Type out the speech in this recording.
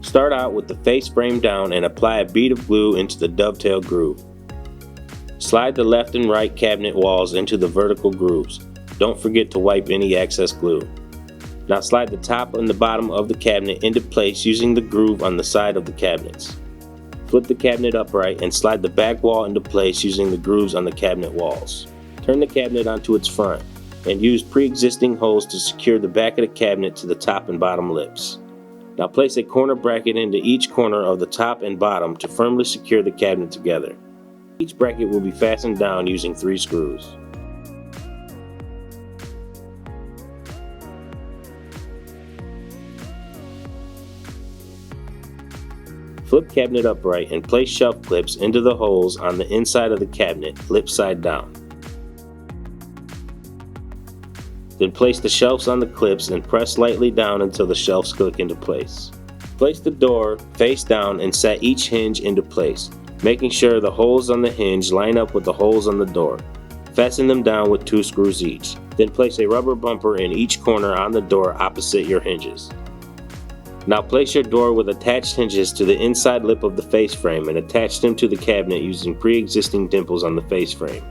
Start out with the face frame down and apply a bead of glue into the dovetail groove. Slide the left and right cabinet walls into the vertical grooves. Don't forget to wipe any excess glue. Now slide the top and the bottom of the cabinet into place using the groove on the side of the cabinets. Flip the cabinet upright and slide the back wall into place using the grooves on the cabinet walls. Turn the cabinet onto its front and use pre-existing holes to secure the back of the cabinet to the top and bottom lips. Now place a corner bracket into each corner of the top and bottom to firmly secure the cabinet together. Each bracket will be fastened down using 3 screws. Flip cabinet upright and place shelf clips into the holes on the inside of the cabinet, lip side down. Then place the shelves on the clips and press lightly down until the shelves click into place. Place the door face down and set each hinge into place, making sure the holes on the hinge line up with the holes on the door. Fasten them down with 2 screws each. Then place a rubber bumper in each corner on the door opposite your hinges. Now place your door with attached hinges to the inside lip of the face frame and attach them to the cabinet using pre-existing dimples on the face frame.